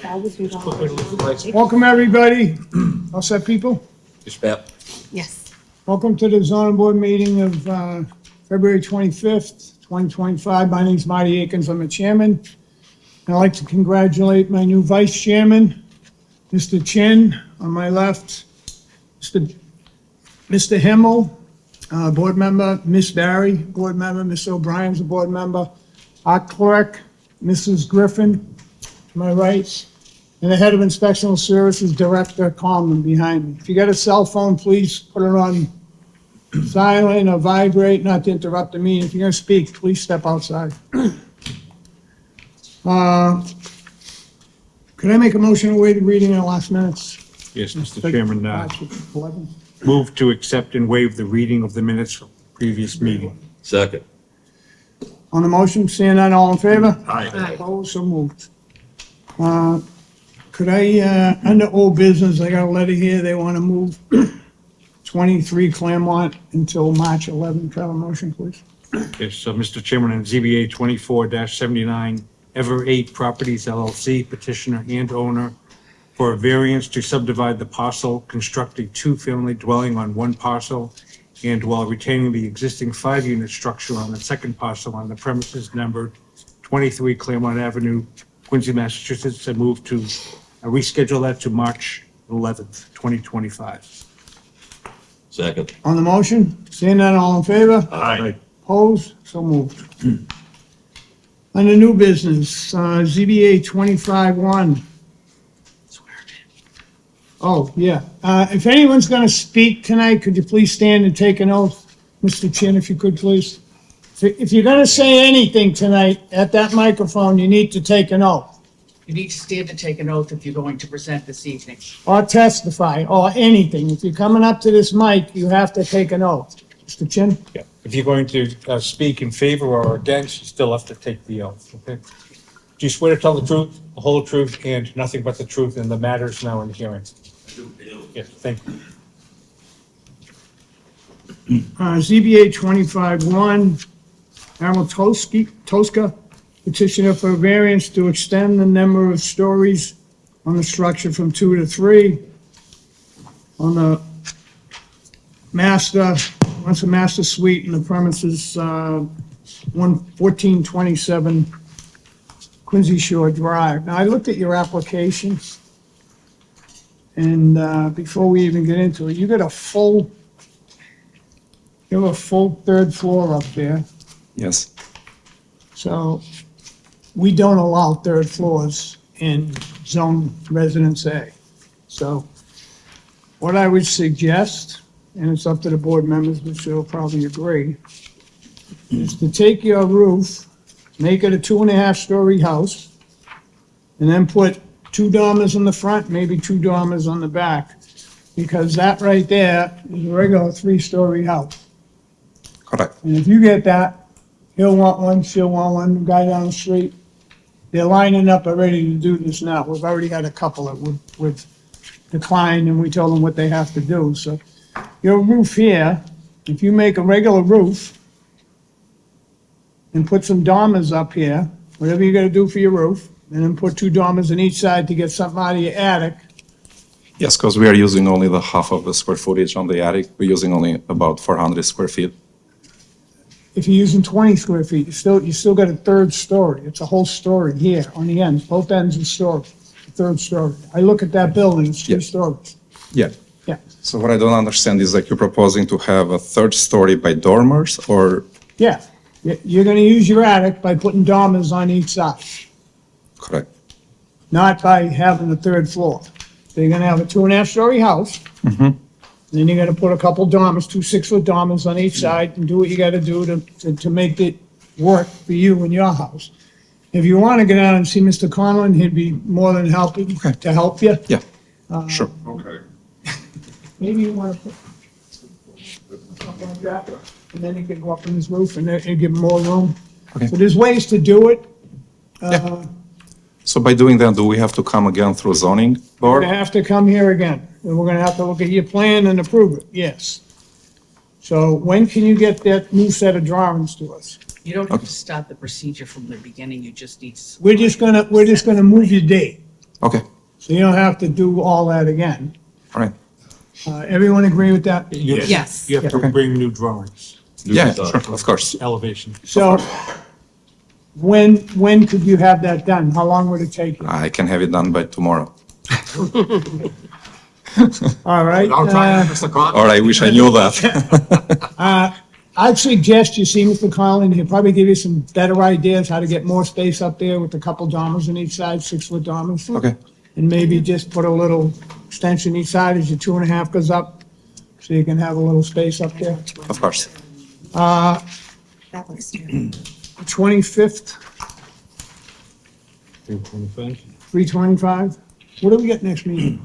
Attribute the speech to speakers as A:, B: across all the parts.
A: Welcome, everybody. All set, people?
B: Just about.
C: Yes.
A: Welcome to the zoning board meeting of February 25th, 2025. My name's Marty Akins. I'm the chairman. I'd like to congratulate my new vice chairman, Mr. Chin on my left, Mr. Himmel, board member, Miss Barry, board member, Miss O'Brien's a board member, our clerk, Mrs. Griffin, to my right, and the head of inspectional services, Director Coleman, behind me. If you got a cell phone, please put it on silent or vibrate, not to interrupt the meeting. If you're gonna speak, please step outside. Could I make a motion to waive the reading in the last minutes?
D: Yes, Mr. Chairman,
A: March 11th.
D: move to accept and waive the reading of the minutes from previous meeting.
B: Second.
A: On the motion, seeing none, all in favor?
B: Aye.
A: Opposed, so moved. Could I, under old business, I got a letter here, they want to move 23 Claremont until March 11th. Could I have a motion, please?
D: Yes, so Mr. Chairman, on ZBA 24-79, Ever 8 Properties LLC petitioner and owner for a variance to subdivide the parcel, construct a two-family dwelling on one parcel, and while retaining the existing 5-unit structure on the second parcel on the premises numbered 23 Claremont Avenue, Quincy, Massachusetts, and move to reschedule that to March 11th, 2025.
B: Second.
A: On the motion, seeing none, all in favor?
B: Aye.
A: Opposed, so moved. Under new business, ZBA 25-1. Oh, yeah. If anyone's going to speak tonight, could you please stand and take an oath? Mr. Chin, if you could, please. If you're going to say anything tonight at that microphone, you need to take an oath.
C: You need to stand and take an oath if you're going to present this evening.
A: Or testify, or anything. If you're coming up to this mic, you have to take an oath. Mr. Chin?
D: Yeah. If you're going to speak in favor or against, you still have to take the oath, okay? Do you swear to tell the truth, the whole truth, and nothing but the truth in the matters now in the hearing? Yes, thank you.
A: ZBA 25-1, Amal Tosca, petitioner for a variance to extend the number of stories on the structure from 2 to 3. On the master, wants a master suite in the premises, 1427 Quincy Shore Drive. Now, I looked at your application, and before we even get into it, you have a full third floor up there.
E: Yes.
A: So we don't allow third floors in zone residence A. So what I would suggest, and it's up to the board members, which they'll probably agree, is to take your roof, make it a 2.5-story house, and then put 2 dormers in the front, maybe 2 dormers on the back, because that right there is a regular 3-story house.
E: Correct.
A: And if you get that, he'll want one, she'll want one, the guy down the street. They're lining up already to do this now. We've already had a couple that would decline, and we told them what they have to do. So your roof here, if you make a regular roof and put some dormers up here, whatever you gotta do for your roof, and then put 2 dormers on each side to get something out of your attic.
E: Yes, because we are using only the half of the square footage on the attic. We're using only about 400 square feet.
A: If you're using 20 square feet, you still got a 3rd story. It's a whole story here on the ends, both ends of story, 3rd story. I look at that building, it's 3
E: Yeah.
A: stories.
E: Yeah.
A: Yeah.
E: So what I don't understand is like you're proposing to have a 3rd story by dormers or,
A: Yeah, you're gonna use your attic by putting dormers on each side,
E: correct?
A: not by having a 3rd floor. So you're gonna have a 2.5-story house. Then you're gonna put a couple dormers, 2 6-foot dormers on each side, and do what you gotta do to make it work for you and your house. If you wanna go down and see Mr. Conlon, he'd be more than happy to help you.
E: Yeah, sure.
A: Maybe you wanna put something like that, and then you can go up on his roof and give him more room.
E: Okay.
A: So there's ways to do it.
E: So by doing that, do we have to come again through zoning
A: We're
E: board?
A: gonna have to come here again, and we're gonna have to look at your plan and approve it, yes. So when can you get that new set of drawings to us?
C: You don't have to start the procedure from the beginning, you just need.
A: We're just gonna move your date.
E: Okay,
A: So you don't have to do all that again.
E: all right.
A: Everyone agree with that?
C: Yes.
D: You have to
E: Okay.
D: bring new drawings,
E: Yeah, sure, of course.
D: elevation.
A: So when could you have that done? How long would it take you?
E: I can have it done by tomorrow.
A: All right.
E: All right, I wish I knew that.
A: I'd suggest you see Mr. Collin, he'll probably give you some better ideas how to get more space up there with a couple dormers on each side, 6-foot dormers.
E: Okay,
A: And maybe just put a little extension each side as your 2.5 goes up, so you can have a little space up there.
E: of course.
F: That looks terrible.
A: 25th, 3:25. What do we get next meeting?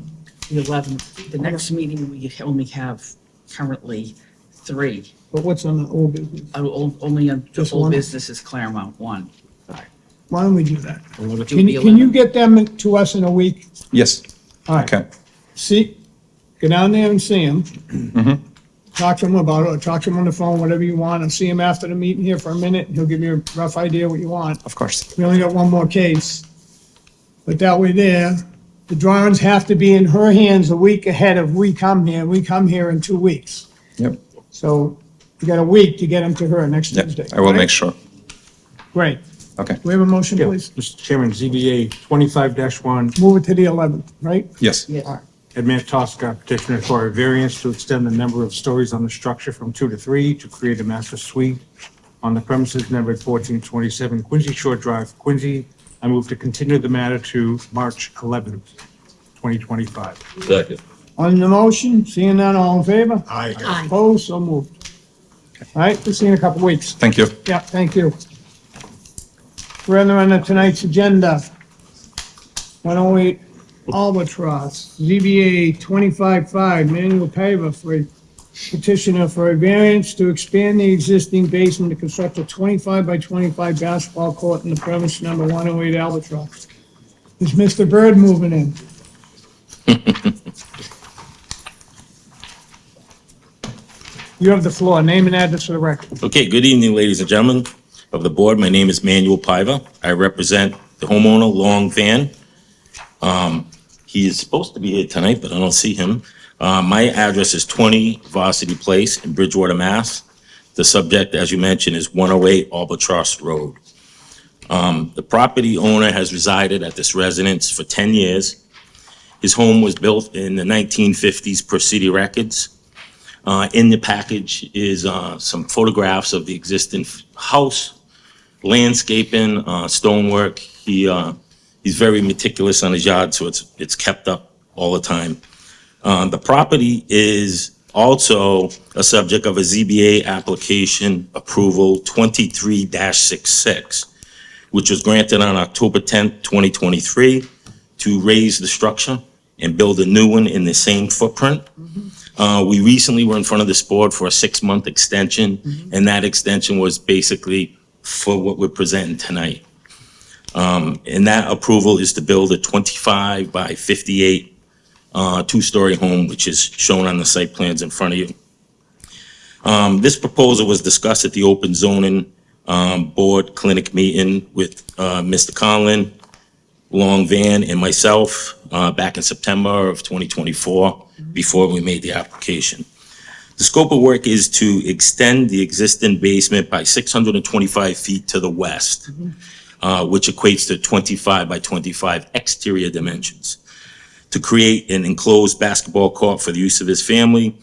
C: The 11th. The next meeting, we only have currently 3.
A: But what's on the old business?
C: Only on the
A: Just
C: old
A: one?
C: business is Claremont 1.
A: Why don't we do that?
C: Do
A: Can
C: the
A: you
C: 11th.
A: get them to us in a week?
E: Yes,
A: All
E: I
A: right.
E: can.
A: See, go down there and see him.
E: Mm-hmm.
A: Talk to him about it, or talk to him on the phone, whatever you want, and see him after the meeting here for a minute, and he'll give you a rough idea what you want.
E: Of course.
A: We only got one more case. But that way there, the drawings have to be in her hands a week ahead of we come here. We come here in 2 weeks.
E: Yep,
A: So you got a week to get them to her next
E: yep,
A: Tuesday.
E: I will
A: right?
E: make sure.
A: Great.
E: Okay,
A: We have a motion,
D: Yeah,
A: please?
D: Mr. Chairman, ZBA 25-1,
A: Move it to the 11th, right?
E: yes,
D: Ed Tosca petitioner for a variance to extend the number of stories on the structure from 2 to 3 to create a master suite on the premises numbered 1427 Quincy Shore Drive, Quincy. I move to continue the matter to March 11th, 2025.
B: Second.
A: On the motion, seeing none, all in favor?
F: Aye.
A: Opposed, so moved. All right, we'll see you in a couple weeks.
E: thank you.
A: Yeah, thank you. Further on tonight's agenda, 108 Albatross, ZBA 25-5, Manuel Paver for a petitioner for a variance to expand the existing basement to construct a 25 by 25 basketball court in the premise number 108 Albatross. Is Mr. Bird moving in? You have the floor. Name and address for the record.
G: Okay, good evening, ladies and gentlemen of the board. My name is Manuel Paiva. I represent the homeowner, Long Van. He is supposed to be here tonight, but I don't see him. My address is 20 Varsity Place in Bridgewater, Mass. The subject, as you mentioned, is 108 Albatross Road. The property owner has resided at this residence for 10 years. His home was built in the 1950s per city records. In the package is some photographs of the existing house, landscaping, stonework. He's very meticulous on his yard, so it's kept up all the time. The property is also a subject of a ZBA application approval 23-66, which was granted on October 10th, 2023, to raise the structure and build a new one in the same footprint. We recently were in front of this board for a 6-month extension, and that extension was basically for what we're presenting tonight. And that approval is to build a 25 by 58 two-story home, which is shown on the site plans in front of you. This proposal was discussed at the open zoning board clinic meeting with Mr. Conlon, Long Van, and myself back in September of 2024, before we made the application. The scope of work is to extend the existing basement by 625 feet to the west, which equates to 25 by 25 exterior dimensions, to create an enclosed basketball court for the use of his family.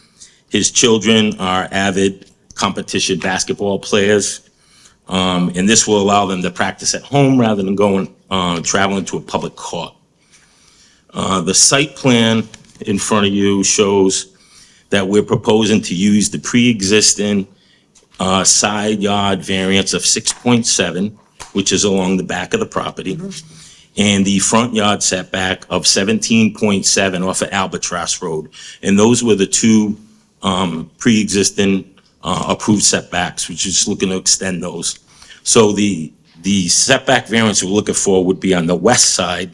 G: His children are avid competition basketball players, and this will allow them to practice at home rather than going traveling to a public court. The site plan in front of you shows that we're proposing to use the pre-existing side yard variance of 6.7, which is along the back of the property, and the front yard setback of 17.7 off of Albatross Road. And those were the two pre-existing approved setbacks, which is looking to extend those. So the setback variance we're looking for would be on the west side,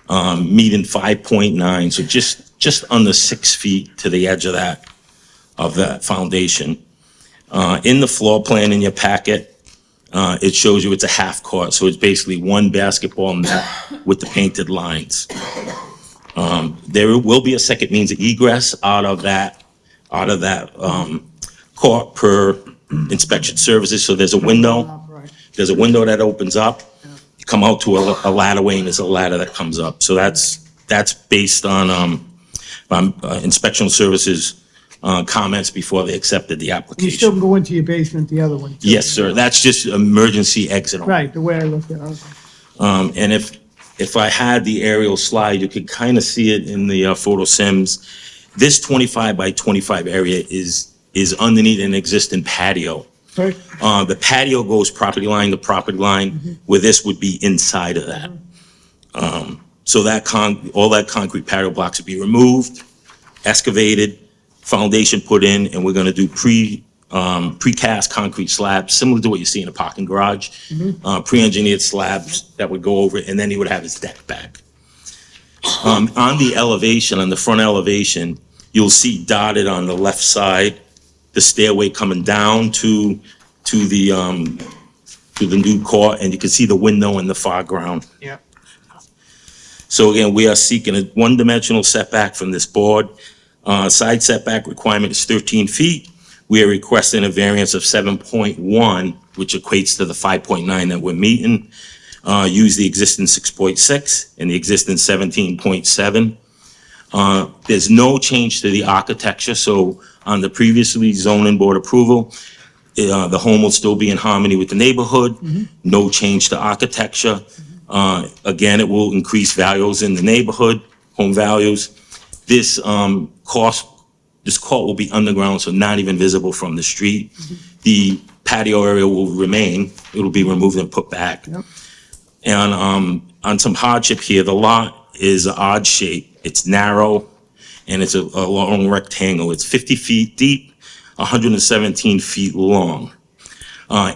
G: meeting 5.9, so just under 6 feet to the edge of that foundation. In the floor plan in your packet, It shows you it's a half court, so it's basically one basketball net with the painted lines. There will be a second means of egress out of that court per inspection services. So there's a window.
A: Right.
G: There's a window that opens up. You come out to a ladder way, and there's a ladder that comes up. So that's based on inspectional services comments before they accepted the
A: You still
G: application.
A: can go into your basement the other one. too.
G: Yes, sir. That's just emergency exit. only.
A: Right, the way I look at it.
G: And if I had the aerial slide, you could kind of see it in the photo sims. This 25 by 25 area is underneath an existing patio.
A: Right.
G: The patio goes property line to property line, where this would be inside of that. So all that concrete patio blocks would be removed, excavated, foundation put in, and we're gonna do precast concrete slabs, similar to what you see in a parking garage. Pre-engineered slabs that would go over it, and then he would have his deck back. On the elevation, on the front elevation, you'll see dotted on the left side, the stairway coming down to the new court, and you can see the window in the far ground.
A: Yeah.
G: So again, we are seeking a one-dimensional setback from this board. Side setback requirement is 13 feet. We are requesting a variance of 7.1, which equates to the 5.9 that we're meeting. Use the existing 6.6 and the existing 17.7. There's no change to the architecture, so on the previously zoning board approval, the home will still be in harmony with the neighborhood. No change to architecture. Again, it will increase values in the neighborhood, home values. This court will be underground, so not even visible from the street. The patio area will remain. It'll be removed and put back.
A: Yep.
G: And on some hardship here, the lot is an odd shape. It's narrow, and it's a long rectangle. It's 50 feet deep, 117 feet long.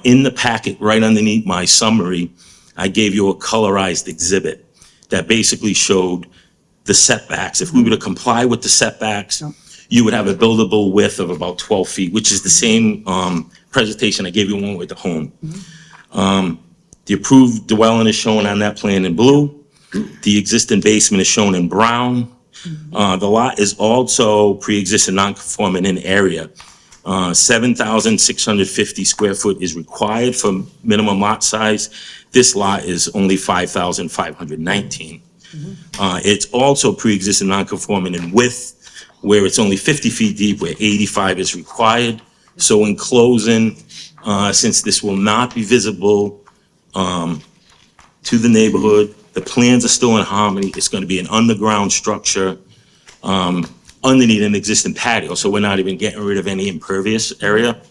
G: In the packet, right underneath my summary, I gave you a colorized exhibit that basically showed the setbacks. If we were to comply with the setbacks, you would have a buildable width of about 12 feet, which is the same presentation I gave you one with the home. The approved dwelling is shown on that plan in blue. The existing basement is shown in brown. The lot is also pre-existing non-conforming in area. 7,650 square foot is required for minimum lot size. This lot is only 5,519. It's also pre-existing non-conforming in width, where it's only 50 feet deep, where 85 is required. So in closing, since this will not be visible to the neighborhood, the plans are still in harmony. It's going to be an underground structure underneath an existing patio, so we're not even getting rid of any impervious area.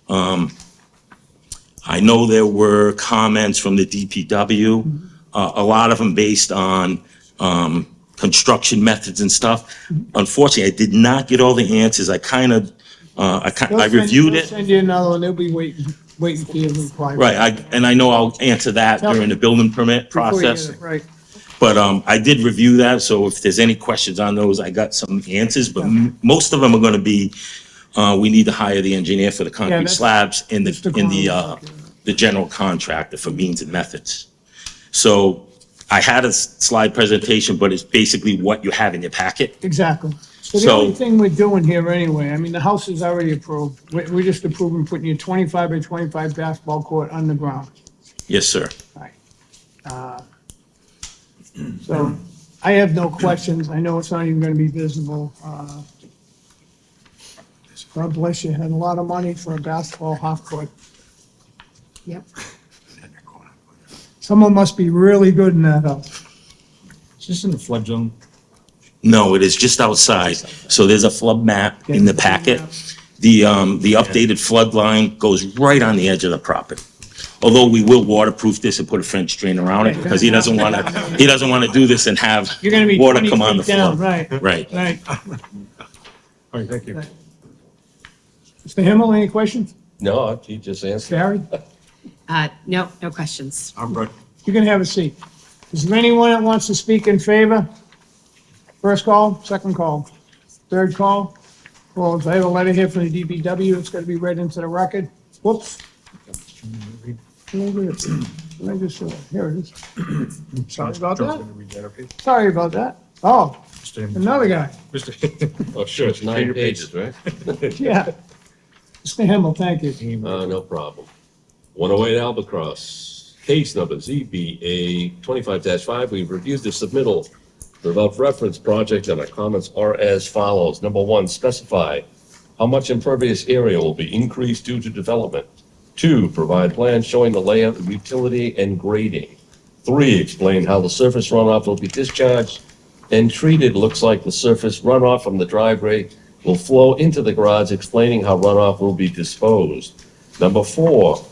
G: I know there were comments from the DPW, a lot of them based on construction methods and stuff. Unfortunately, I did not get all the answers. I reviewed
A: They'll
G: it.
A: send you another one, they'll be waiting for your reply.
G: Right, and I know I'll answer that during the building permit
A: Before you get
G: process.
A: it, right.
G: But I did review that, so if there's any questions on those, I got some answers, but most of them are gonna be, we need to hire the engineer for the concrete
A: that's-
G: slabs and
A: Mr.
G: the general contractor for means and methods. So I had a slide presentation, but it's basically what you have in your packet.
A: Exactly. So the
G: So-
A: only thing we're doing here anyway, I mean, the house is already approved. We're just approving putting your 25 by 25 basketball court underground.
G: Yes, sir.
A: So I have no questions. I know it's not even gonna be visible. God bless you, had a lot of money for a basketball half court.
F: Yep.
A: Someone must be really good in that house.
D: Is this in the flood zone?
G: No, it is just outside. So there's a flood map in the packet. The updated flood line goes right on the edge of the property. Although we will waterproof this and put a French drain around it, because he doesn't wanna do this and have
A: You're gonna be
G: water
A: 20
G: come on the
A: feet down,
G: floor.
A: right,
G: Right.
A: right.
D: All right, thank you.
A: Mr. Himmel, any questions?
B: No, he just answered.
A: Barry?
F: No, no questions.
D: I'm good.
A: You can have a seat. Is there anyone that wants to speak in favor? First call, second call, third call? Well, I have a letter here from the DPW. It's going to be read into the record. Whoops. Here it is. Sorry about
D: Joe's
A: that.
D: gonna read that, okay?
A: Sorry about that. Oh,
D: Mr. Hammond.
A: another guy.
D: Mr.
B: Oh, sure, it's 9 pages, right?
A: Yeah. Mr. Himmel, thank you.
B: No problem. 108 Albatross, case number ZBA 25-5. We've reviewed the submittal for above reference project, and our comments are as follows. Number one, specify how much impervious area will be increased due to development. 2, provide plans showing the layout of utility and grading. 3, explain how the surface runoff will be discharged and treated. Looks like the surface runoff from the driveway will flow into the garage, explaining how runoff will be disposed. Number 4,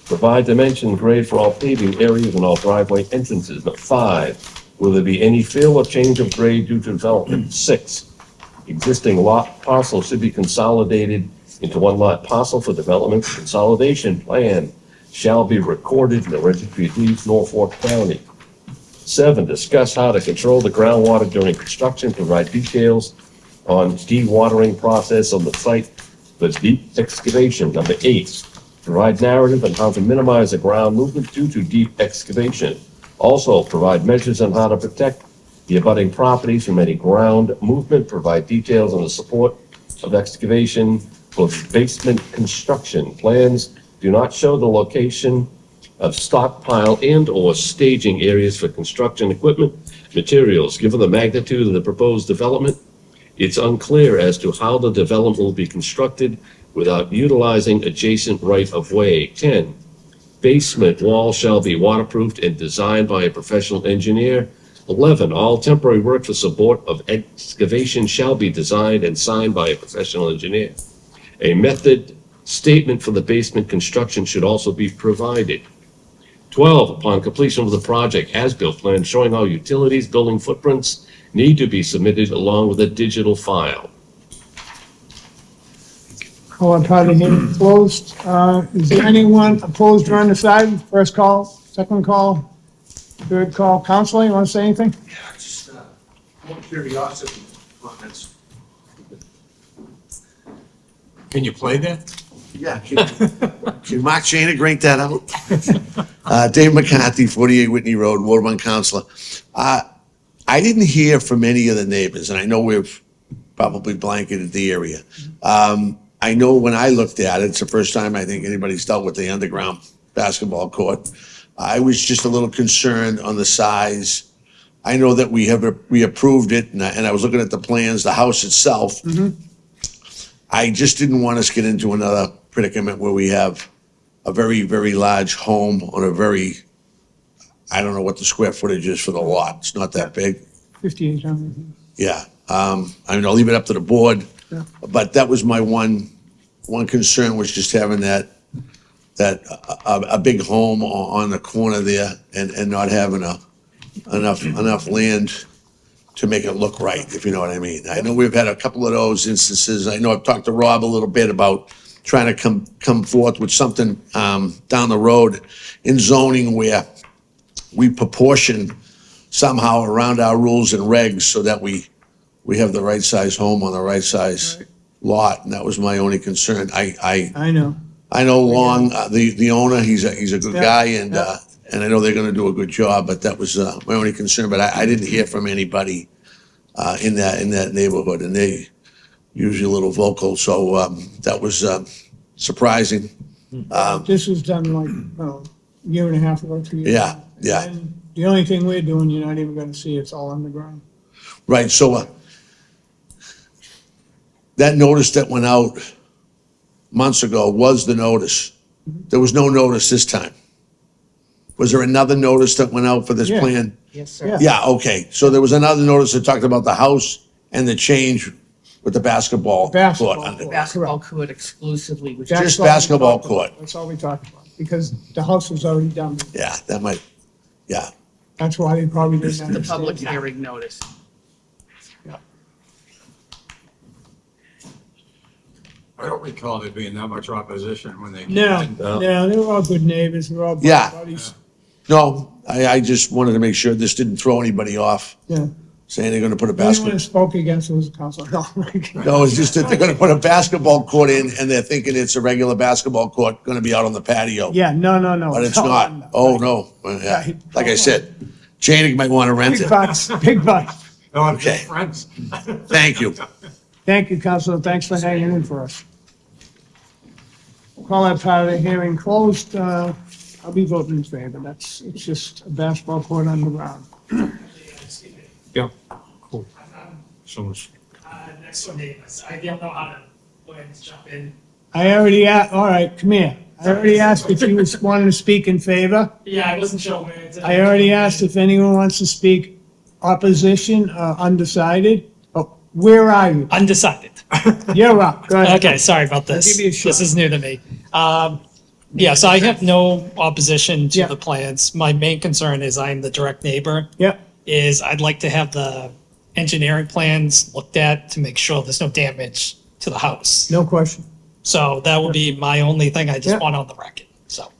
B: provide dimension and grade for all paving areas and all driveway entrances. Number 5, will there be any fill or change of grade due to development? 6, existing lot parcel should be consolidated into one lot parcel for development. Consolidation plan shall be recorded in the Registry of Deeds, Norfolk County. 7, discuss how to control the groundwater during construction, provide details on dewatering process on the site for deep excavation. Number 8, provide narrative on how to minimize the ground movement due to deep excavation. Also, provide measures on how to protect the abutting properties from any ground movement, provide details on the support of excavation for basement construction. Plans do not show the location of stockpile and/or staging areas for construction equipment materials. Given the magnitude of the proposed development, it's unclear as to how the development will be constructed without utilizing adjacent right-of-way. 10, basement wall shall be waterproofed and designed by a professional engineer. 11, all temporary work for support of excavation shall be designed and signed by a professional engineer. A method statement for the basement construction should also be provided. 12, upon completion of the project, as-built plan showing all utilities, building footprints need to be submitted along with a digital file.
A: Call on part of the hearing closed. Is there anyone opposed or undecided? First call, second call, third call. Counsel, you want to say anything?
H: Just more curiosity comments.
D: Can you play that?
H: Yeah. Can Mark Shana crank that out? Dave McCarthy, 48 Whitney Road, Ward 1 Counselor. I didn't hear from any of the neighbors, and I know we've probably blanketed the area. I know when I looked at it, it's the first time I think anybody's dealt with the underground basketball court. I was just a little concerned on the size. I know that we approved it, and I was looking at the plans, the house itself. I just didn't want us to get into another predicament where we have a very, very large home on a very, I don't know what the square footage is for the lot. It's not that big.
A: 5,800.
H: Yeah. I mean, I'll leave it up to the board.
A: Yeah.
H: But that was my one concern, was just having that a big home on the corner there and not having enough land to make it look right, if you know what I mean. I know we've had a couple of those instances. I know I've talked to Rob a little bit about trying to come forth with something down the road in zoning where we proportion somehow around our rules and regs so that we have the right size home on the right size lot, and that was my only concern.
A: I know.
H: I know Long, the owner, he's a good
A: Yeah,
H: guy,
A: yeah.
H: and I know they're gonna do a good job, but that was my only concern. But I didn't hear from anybody in that neighborhood, and they usually a little vocal, so that was surprising.
A: This was done like, a year and a half ago, 2 years
H: Yeah,
A: ago.
H: yeah.
A: And the only thing we're doing, you're not even gonna see, it's all underground.
H: Right, so that notice that went out months ago was the notice. There was no notice this time. Was there another notice that went out for this
A: Yeah.
H: plan?
C: Yes, sir.
A: Yeah.
H: Yeah, okay. So there was another notice that talked about the house and the change with the basketball
A: Basketball
H: court.
A: court.
C: The basketball court exclusively, which
A: That's
H: Just
A: all we
H: basketball
A: talked
H: court.
A: about. That's all we talked about, because the house was already done.
H: Yeah, that might, yeah.
A: That's why they probably didn't
C: the
A: understand.
C: public hearing notice.
D: I don't recall there being that much opposition when they.
A: No, no, they were all good neighbors, they were all
H: Yeah.
A: buddies.
H: No, I just wanted to make sure this didn't throw anybody off.
A: Yeah,
H: saying they're gonna put a
A: The only one
H: basketball.
A: that spoke against it was the council. No,
H: No, it's just that they're gonna put a basketball court in and they're thinking it's a regular basketball court, gonna be out on the patio.
A: yeah, no.
H: But it's not. Oh, no. Well, yeah.
A: Right.
H: Like I said, Janik might wanna rent
A: Big
H: it.
A: bucks, big bucks.
H: Okay. Thank you.
A: Thank you, Counselor. Thanks for hanging in for us. Call that part of the hearing closed. I'll be voting in favor. It's just a basketball court underground.
D: Yeah, cool. So,
I: Next one, I don't know how to, when to jump in.
A: I already asked, all right, come here. I already asked if you wanted to speak in favor.
I: Yeah, I wasn't sure where to.
A: I already asked if anyone wants to speak opposition or undecided. Oh, where are you?
I: Undecided.
A: You're up. Go ahead.
I: Okay, sorry about this.
A: I'll give you a shot.
I: This is new to me. Yeah, so I have no opposition to
A: Yeah.
I: the plans. My main concern is I'm the direct neighbor,
A: Yep,
I: is I'd like to have the engineering plans looked at to make sure there's no damage to the house.
A: no question.
I: So that would be my only thing I
A: Yeah.
I: just want on the record, so.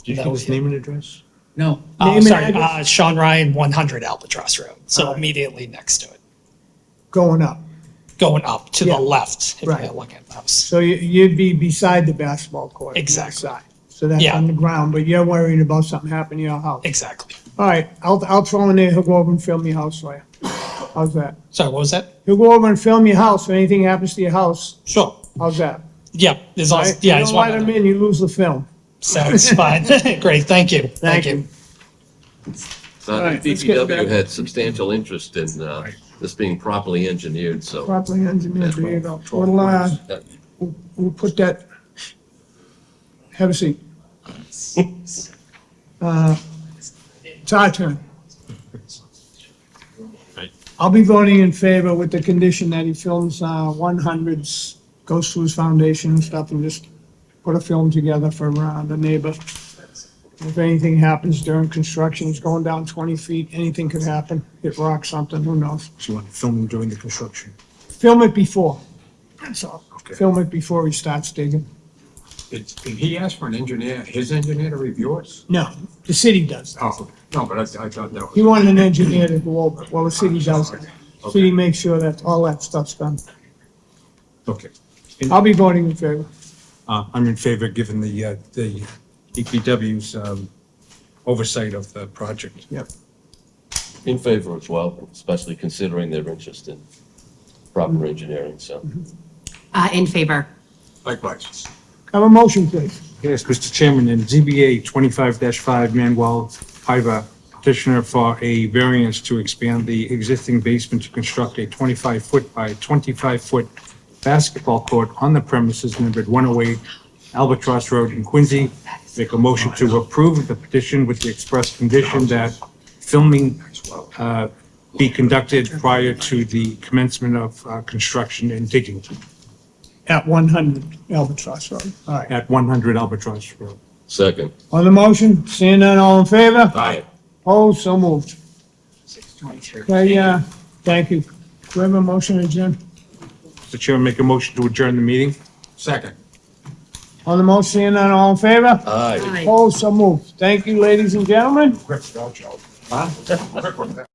D: do you
I: That
D: give
I: was
D: his name and address?
C: No,
A: Name and
I: Sorry,
A: address?
I: Sean Ryan, 100 Albatross Road,
A: All
I: so
A: right.
I: immediately next to it,
A: Going up.
I: going up to
A: Yeah.
I: the left, if
A: Right.
I: you're looking at the house.
A: So you'd be beside the basketball court. on that
I: Exactly.
A: side. So that's
I: Yeah.
A: on the ground, but you're worried about something happening to your house.
I: Exactly.
A: All right, I'll throw in there, he'll go over and film your house for you. How's that?
I: Sorry, what was that?
A: He'll go over and film your house, if anything happens to your house,
I: Sure.
A: how's that?
I: Yeah, there's
A: All
I: also,
A: right?
I: yeah, I
A: You
I: just
A: don't let him
I: want
A: in, you lose the film.
I: sounds fine. Great, thank you.
A: Thank you. All right, let's get
B: DPW
A: back-
B: had substantial interest in this being properly engineered, so.
A: Properly engineered, there you go. We'll put that, have a seat. It's our turn. I'll be voting in favor with the condition that he films 100s, goes through his foundation and stuff, and just put a film together for the neighbor. If anything happens during construction, he's going down 20 feet, anything could happen, hit rock, something, who knows?
D: So you want to film him during the construction?
A: Film it before, that's all.
D: Okay.
A: Film it before he starts digging.
J: Did he ask for an engineer, his engineer to review it?
A: No, the city does that.
J: Oh, no, but I thought that
A: He
J: was,
A: wanted an engineer to go over it. Well, the city does it. City makes sure that all that stuff's done.
D: Okay.
A: I'll be voting in favor.
D: I'm in favor, given the DPW's oversight of the project.
A: Yep.
B: In favor as well, especially considering their interest in proper engineering, so.
F: In favor.
J: likewise.
A: Have a motion, please.
D: Yes, Mr. Chairman, in ZBA 25-5 Manuel Piva, petitioner for a variance to expand the existing basement to construct a 25-foot by 25-foot basketball court on the premises numbered 108 Albatross Road in Quincy. Make a motion to approve the petition with the express condition that filming be conducted prior to the commencement of construction and digging
A: At 100 Albatross Road. All right.
D: at 100 Albatross Road.
B: Second.
A: On the motion, seeing none, all in favor?
B: Aye.
A: Opposed, so moved.
C: 623.
A: Okay, thank you. Do we have a motion, Jim?
D: Mr. Chairman, make a motion to adjourn the meeting.
J: Second.
A: On the motion, seeing none, all in favor?
B: Aye.
F: Aye.
A: Opposed, so moved. Thank you, ladies and gentlemen.
J: Quick, Joe. Huh? Quick one.